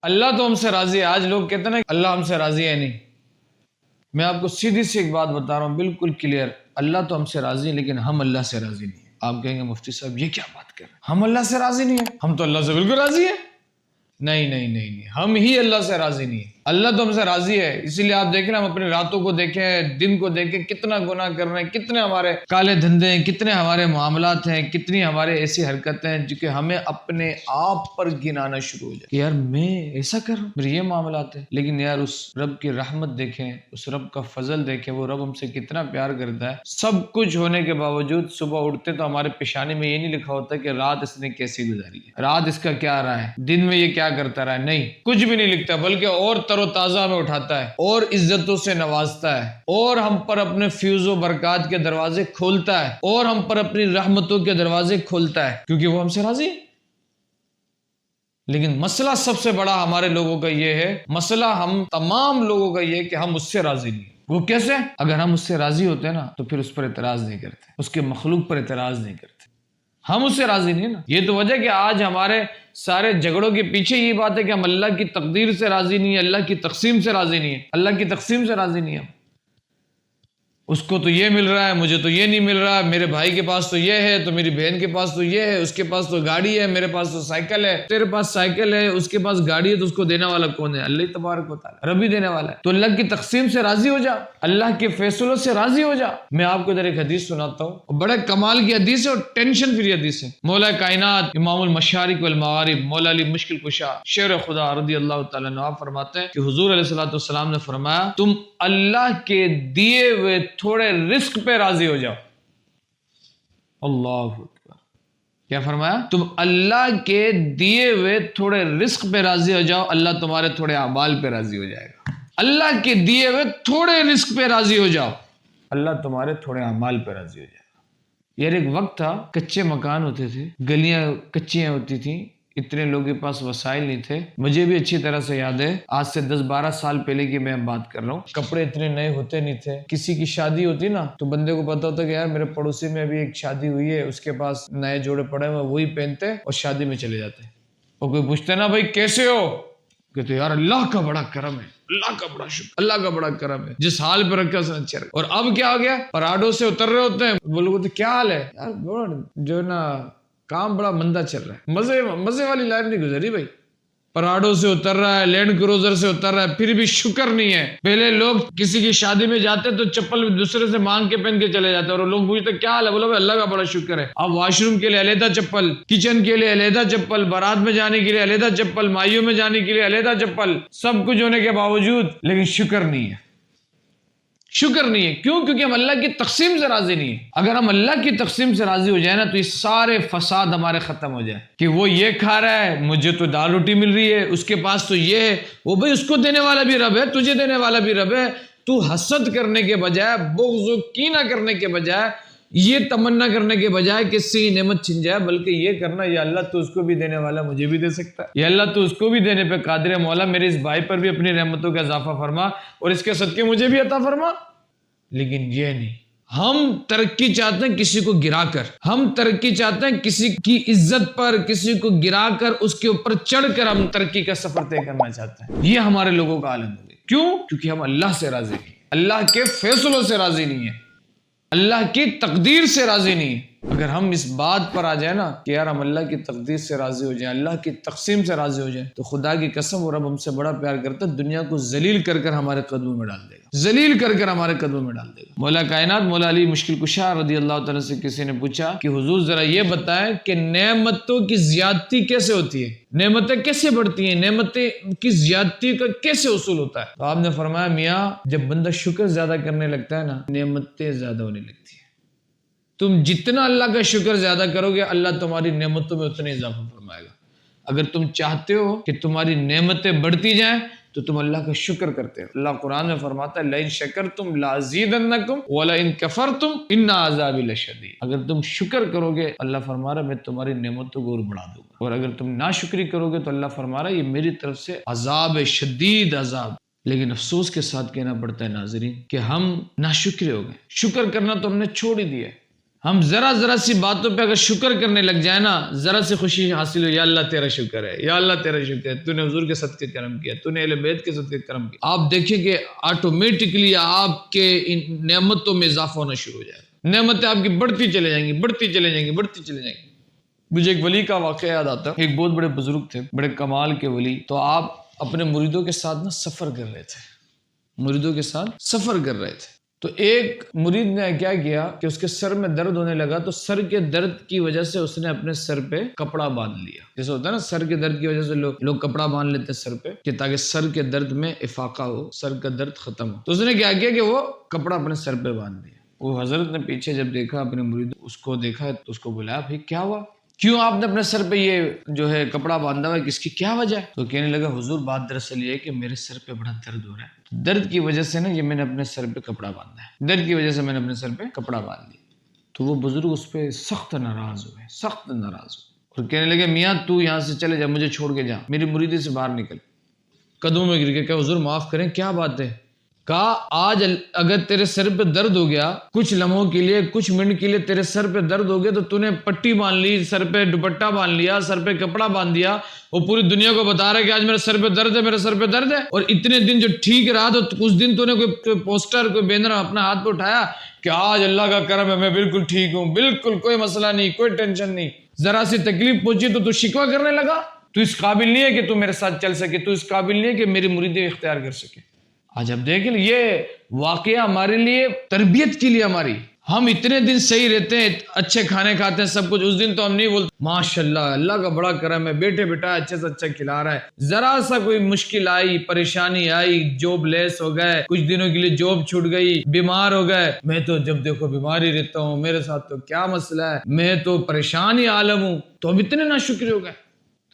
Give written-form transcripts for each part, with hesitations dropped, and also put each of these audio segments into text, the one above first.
اللہ تو ہم سے راضی ہے. آج لوگ کہتے ہیں نا اللہ ہم سے راضی ہے. نہیں، میں آپ کو سیدھی سی ایک بات بتا رہا ہوں بالکل کلیئر. اللہ تو ہم سے راضی ہے لیکن ہم اللہ سے راضی نہیں ہیں. آپ کہیں گے مفتی صاحب یہ کیا بات کر رہے ہیں، ہم اللہ سے راضی نہیں ہیں، ہم تو اللہ سے بالکل راضی ہیں. نہیں نہیں نہیں نہیں، ہم ہی اللہ سے راضی نہیں ہیں. اللہ تو ہم سے راضی ہے. اسی لیے آپ دیکھ رہے ہیں، ہم اپنی راتوں کو دیکھیں، دن کو دیکھیں، کتنا گناہ کر رہے ہیں، کتنے ہمارے کالے دھندے ہیں، کتنے ہمارے معاملات ہیں، کتنی ہمارے ایسی حرکتیں ہیں جو کہ ہمیں اپنے آپ پر گنانا شروع ہو جائے کہ یار میں ایسا کر رہا ہوں، میرے یہ معاملات ہیں. لیکن یار اس رب کی رحمت دیکھیں، اس رب کا فضل دیکھیں، وہ رب ہم سے کتنا پیار کرتا ہے. سب کچھ ہونے کے باوجود صبح اٹھتے تو ہمارے پیشانے میں یہ نہیں لکھا ہوتا کہ رات اس نے کیسی گزاری ہے، رات اس کا کیا رہا ہے، دن میں یہ کیا کرتا رہا ہے. نہیں، کچھ بھی نہیں لکھتا، بلکہ اور تر و تازہ میں اٹھاتا ہے، اور عزتوں سے نوازتا ہے، اور ہم پر اپنے فیوز و برکات کے دروازے کھولتا ہے، اور ہم پر اپنی رحمتوں کے دروازے کھولتا ہے، کیونکہ وہ ہم سے راضی ہے. لیکن مسئلہ سب سے بڑا ہمارے لوگوں کا یہ ہے، مسئلہ ہم تمام لوگوں کا یہ ہے کہ ہم اس سے راضی نہیں. وہ کیسے؟ اگر ہم اس سے راضی ہوتے نا تو پھر اس پر اعتراض نہیں کرتے، اس کے مخلوق پر اعتراض نہیں کرتے. ہم اس سے راضی نہیں نا. یہ تو وجہ کہ آج ہمارے سارے جھگڑوں کے پیچھے یہ بات ہے کہ ہم اللہ کی تقدیر سے راضی نہیں ہیں، اللہ کی تقسیم سے راضی نہیں ہیں. اللہ کی تقسیم سے راضی نہیں ہیں. اس کو تو یہ مل رہا ہے، مجھے تو یہ نہیں مل رہا، میرے بھائی کے پاس تو یہ ہے، تو میری بہن کے پاس تو یہ ہے، اس کے پاس تو گاڑی ہے، میرے پاس تو سائیکل ہے. تیرے پاس سائیکل ہے، اس کے پاس گاڑی ہے، تو اس کو دینے والا کون ہے؟ اللہ تبارک و تعالی، رب ہی دینے والا ہے. تو اللہ کی تقسیم سے راضی ہو جا، اللہ کے فیصلوں سے راضی ہو جا. میں آپ کو ادھر ایک حدیث سناتا ہوں، بڑے کمال کی حدیث ہے اور ٹینشن فری حدیث ہے. مولا کائنات امام المشارق والمغارب مولا علی مشکل کشا شیر خدا رضی اللہ تعالیٰ عنہ فرماتے ہیں کہ حضور علیہ الصلوۃ والسلام نے فرمایا، تم اللہ کے دیے ہوئے تھوڑے رزق پہ راضی ہو جاؤ. اللہ اکبر. کیا فرمایا؟ تم اللہ کے دیے ہوئے تھوڑے رزق پہ راضی ہو جاؤ، اللہ تمہارے تھوڑے اعمال پہ راضی ہو جائے گا. اللہ کے دیے ہوئے تھوڑے رزق پہ راضی ہو جاؤ، اللہ تمہارے تھوڑے اعمال پہ راضی ہو جائے گا. یار ایک وقت تھا کچے مکان ہوتے تھے، گلیاں کچیاں ہوتی تھیں، اتنے لوگوں کے پاس وسائل نہیں تھے. مجھے بھی اچھی طرح سے یاد ہے، آج سے 10-12 سال پہلے کی میں بات کر رہا ہوں. کپڑے اتنے نئے ہوتے نہیں تھے. کسی کی شادی ہوتی نا تو بندے کو پتا ہوتا کہ یار میرے پڑوسی میں ابھی ایک شادی ہوئی ہے، اس کے پاس نئے جوڑے پڑے ہوئے، وہی پہنتے اور شادی میں چلے جاتے. اور کوئی پوچھتے نا بھائی کیسے ہو، کہتے یار اللہ کا بڑا کرم ہے، اللہ کا بڑا شکر، اللہ کا بڑا کرم ہے، جس حال پہ رکھا اس نے اچھا رکھا. اور اب کیا ہو گیا، پراڈو سے اتر رہے ہوتے ہیں، وہ لوگ کہتے کیا حال ہے یار، جو نا کام بڑا مندہ چل رہا ہے، مزے والی لائف نہیں گزری بھائی. پراڈو سے اتر رہا ہے، لینڈ کروزر سے اتر رہا ہے، پھر بھی شکر نہیں ہے. پہلے لوگ کسی کی شادی میں جاتے تو چپل دوسرے سے مانگ کے پہن کے چلے جاتے، اور لوگ پوچھتے کیا حال ہے، بولو بھائی اللہ کا بڑا شکر ہے. اب واش روم کے لیے علیحدہ چپل، کچن کے لیے علیحدہ چپل، بارات میں جانے کے لیے علیحدہ چپل، مائیوں میں جانے کے لیے علیحدہ چپل، سب کچھ ہونے کے باوجود لیکن شکر نہیں ہے. شکر نہیں ہے. کیوں؟ کیونکہ ہم اللہ کی تقسیم سے راضی نہیں ہیں. اگر ہم اللہ کی تقسیم سے راضی ہو جائے نا تو یہ سارے فساد ہمارے ختم ہو جائے کہ وہ یہ کھا رہا ہے، مجھے تو دال روٹی مل رہی ہے، اس کے پاس تو یہ ہے. وہ بھائی اس کو دینے والا بھی رب ہے، تجھے دینے والا بھی رب ہے. تو حسد کرنے کے بجائے، بغض و کینہ کرنے کے بجائے، یہ تمنا کرنے کے بجائے کہ اس سے یہ نعمت چھن جائے، بلکہ یہ کرنا یا اللہ تو اس کو بھی دینے والا مجھے بھی دے سکتا ہے، یا اللہ تو اس کو بھی دینے پہ قادر ہے، مولا میرے اس بھائی پر بھی اپنی رحمتوں کا اضافہ فرما اور اس کے صدقے مجھے بھی عطا فرما. لیکن یہ نہیں، ہم ترقی چاہتے ہیں کسی کو گرا کر، ہم ترقی چاہتے ہیں کسی کی عزت پر، کسی کو گرا کر اس کے اوپر چڑھ کر ہم ترقی کا سفر طے کرنا چاہتے ہیں. یہ ہمارے لوگوں کا عالم ہے. کیوں؟ کیونکہ ہم اللہ سے راضی نہیں، اللہ کے فیصلوں سے راضی نہیں ہیں، اللہ کی تقدیر سے راضی نہیں ہیں. اگر ہم اس بات پر آ جائیں نا کہ یار ہم اللہ کی تقدیر سے راضی ہو جائیں، اللہ کی تقسیم سے راضی ہو جائیں، تو خدا کی قسم وہ رب ہم سے بڑا پیار کرتا ہے، دنیا کو ذلیل کر کر ہمارے قدموں میں ڈال دے گا، ذلیل کر کر ہمارے قدموں میں ڈال دے گا. مولا کائنات مولا علی مشکل کشا رضی اللہ تعالیٰ سے کسی نے پوچھا کہ حضور ذرا یہ بتائیں کہ نعمتوں کی زیادتی کیسے ہوتی ہے، نعمتیں کیسے بڑھتی ہیں، نعمتیں کی زیادتی کا کیسے اصول ہوتا ہے؟ تو آپ نے فرمایا میاں جب بندہ شکر زیادہ کرنے لگتا ہے نا، نعمتیں زیادہ ہونے لگتی ہیں. تم جتنا اللہ کا شکر زیادہ کرو گے، اللہ تمہاری نعمتوں میں اتنا اضافہ فرمائے گا. اگر تم چاہتے ہو کہ تمہاری نعمتیں بڑھتی جائیں تو تم اللہ کا شکر کرتے ہو. اللہ قرآن میں فرماتا ہے لَإِن شَكَرْتُمْ لَأَزِيدَنَّكُمْ وَلَإِن كَفَرْتُمْ إِنَّ عَذَابِي لَشَدِيدٌ. اگر تم شکر کرو گے، اللہ فرما رہا میں تمہاری نعمتوں کو اور بڑھا دوں گا، اور اگر تم ناشکری کرو گے تو اللہ فرما رہا یہ میری طرف سے عذاب ہے، شدید عذاب. لیکن افسوس کے ساتھ کہنا پڑتا ہے ناظرین کہ ہم ناشکرے ہو گئے. شکر کرنا تو ہم نے چھوڑ ہی دیا ہے. ہم ذرا سی باتوں پہ اگر شکر کرنے لگ جائیں نا، ذرا سی خوشی حاصل ہو، یا اللہ تیرا شکر ہے، یا اللہ تیرا شکر ہے، تو نے حضور کے صدقے کرم کیا، تو نے اہل بیت کے صدقے کرم کیا. آپ دیکھیں کہ آٹومیٹکلی آپ کے ان نعمتوں میں اضافہ ہونا شروع ہو جائے گا. نعمتیں آپ کی بڑھتی چلے جائیں گی، بڑھتی چلے جائیں گی، بڑھتی چلے جائیں گی. مجھے ایک ولی کا واقعہ یاد آتا ہے. ایک بہت بڑے بزرگ تھے، بڑے کمال کے ولی. تو آپ اپنے مریدوں کے ساتھ نا سفر کر رہے تھے، مریدوں کے ساتھ سفر کر رہے تھے. تو ایک مرید نے کیا کیا کہ اس کے سر میں درد ہونے لگا، تو سر کے درد کی وجہ سے اس نے اپنے سر پہ کپڑا باندھ لیا. جیسے ہوتا ہے نا، سر کے درد کی وجہ سے لوگ کپڑا باندھ لیتے ہیں سر پہ، کہ تاکہ سر کے درد میں افاقہ ہو، سر کا درد ختم ہو. تو اس نے کیا کیا کہ وہ کپڑا اپنے سر پہ باندھ دیا. وہ حضرت نے پیچھے جب دیکھا اپنے مرید اس کو دیکھا تو اس کو بلایا، بھائی کیا ہوا، کیوں آپ نے اپنے سر پہ یہ جو ہے کپڑا باندھا ہوا ہے، کس کی کیا وجہ ہے؟ تو کہنے لگا، حضور بات دراصل یہ ہے کہ میرے سر پہ بڑا درد ہو رہا ہے، درد کی وجہ سے نا یہ میں نے اپنے سر پہ کپڑا باندھا ہے، درد کی وجہ سے میں نے اپنے سر پہ کپڑا باندھ دیا. تو وہ بزرگ اس پہ سخت ناراض ہوئے، سخت ناراض ہوئے، اور کہنے لگے، میاں تو یہاں سے چلے جا، مجھے چھوڑ کے جا، میری مریدی سے باہر نکل. قدموں میں گر کے کہا، حضور معاف کریں، کیا بات ہے؟ کہا، آج اگر تیرے سر پہ درد ہو گیا، کچھ لمحوں کے لیے، کچھ منٹ کے لیے تیرے سر پہ درد ہو گیا، تو تو نے پٹی باندھ لی، سر پہ دوپٹہ باندھ لیا، سر پہ کپڑا باندھ دیا، وہ پوری دنیا کو بتا رہا ہے کہ آج میرے سر پہ درد ہے، میرے سر پہ درد ہے. اور اتنے دن جو ٹھیک رہا، تو اس دن تو نے کوئی پوسٹر، کوئی بینر اپنا ہاتھ پہ اٹھایا کہ آج اللہ کا کرم ہے، میں بالکل ٹھیک ہوں، بالکل کوئی مسئلہ نہیں، کوئی ٹینشن نہیں. ذرا سی تکلیف پہنچی تو شکوہ کرنے لگا. تو اس قابل نہیں ہے کہ تو میرے ساتھ چل سکے، تو اس قابل نہیں ہے کہ میری مریدیں اختیار کر سکے. آج اب دیکھ لیں، یہ واقعہ ہمارے لیے تربیت کے لیے ہماری، ہم اتنے دن صحیح رہتے ہیں، اچھے کھانے کھاتے ہیں، سب کچھ، اس دن تو ہم نہیں بولتے ماشاءاللہ اللہ کا بڑا کرم ہے، بیٹے بیٹا اچھے سے اچھا کھلا رہا ہے. ذرا سا کوئی مشکل آئی، پریشانی آئی، جاب لیس ہو گئے، کچھ دنوں کے لیے جاب چھوٹ گئی، بیمار ہو گئے، میں تو جب دیکھو بیمار ہی رہتا ہوں، میرے ساتھ تو کیا مسئلہ ہے، میں تو پریشان ہی عالم ہوں. تو اب اتنے ناشکر ہو گئے.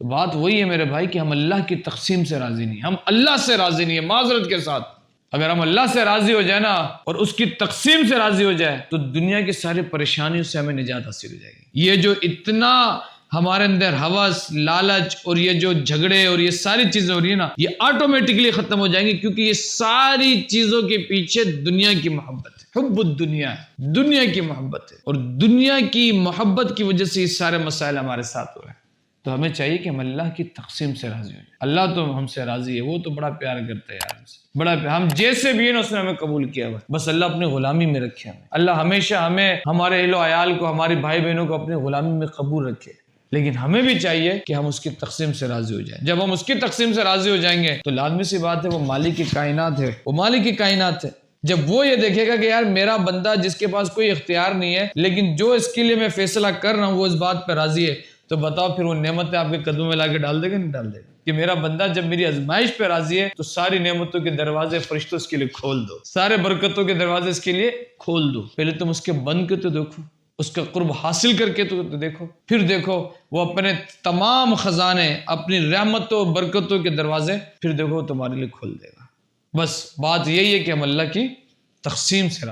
تو بات وہی ہے میرے بھائی کہ ہم اللہ کی تقسیم سے راضی نہیں، ہم اللہ سے راضی نہیں ہے. معذرت کے ساتھ اگر ہم اللہ سے راضی ہو جائے نا، اور اس کی تقسیم سے راضی ہو جائے، تو دنیا کی ساری پریشانیوں سے ہمیں نجات حاصل ہو جائے گی. یہ جو اتنا ہمارے اندر ہوس، لالچ، اور یہ جو جھگڑے اور یہ ساری چیزیں ہو رہی ہیں نا، یہ آٹومیٹکلی ختم ہو جائیں گی، کیونکہ یہ ساری چیزوں کے پیچھے دنیا کی محبت ہے. حب الدنیا ہے، دنیا کی محبت ہے، اور دنیا کی محبت کی وجہ سے یہ سارے مسائل ہمارے ساتھ ہو رہے ہیں. تو ہمیں چاہیے کہ ہم اللہ کی تقسیم سے راضی ہو جائیں. اللہ تو ہم سے راضی ہے، وہ تو بڑا پیار کرتا ہے یار ہم سے، بڑا پیار. ہم جیسے بھی ہیں اس نے ہمیں قبول کیا ہوا، بس اللہ اپنے غلامی میں رکھے ہمیں. اللہ ہمیشہ ہمیں، ہمارے اہل و عیال کو، ہماری بھائی بہنوں کو اپنے غلامی میں قبول رکھے. لیکن ہمیں بھی چاہیے کہ ہم اس کی تقسیم سے راضی ہو جائیں. جب ہم اس کی تقسیم سے راضی ہو جائیں گے تو لازمی سی بات ہے وہ مالک کی کائنات ہے، وہ مالک کی کائنات ہے. جب وہ یہ دیکھے گا کہ یار میرا بندہ جس کے پاس کوئی اختیار نہیں ہے، لیکن جو اس کے لیے میں فیصلہ کر رہا ہوں وہ اس بات پہ راضی ہے، تو بتاؤ پھر وہ نعمتیں آپ کے قدموں میں لا کے ڈال دے گا نہیں ڈال دے گا؟ کہ میرا بندہ جب میری آزمائش پہ راضی ہے تو ساری نعمتوں کے دروازے فرشتوں اس کے لیے کھول دو، سارے برکتوں کے دروازے اس کے لیے کھول دو. پہلے تم اس کے بن کے تو دیکھو، اس کا قرب حاصل کر کے تو دیکھو، پھر دیکھو وہ اپنے تمام خزانے، اپنی رحمتوں برکتوں کے دروازے پھر دیکھو تمہارے لیے کھول دے گا. بس بات یہی ہے کہ ہم اللہ کی تقسیم سے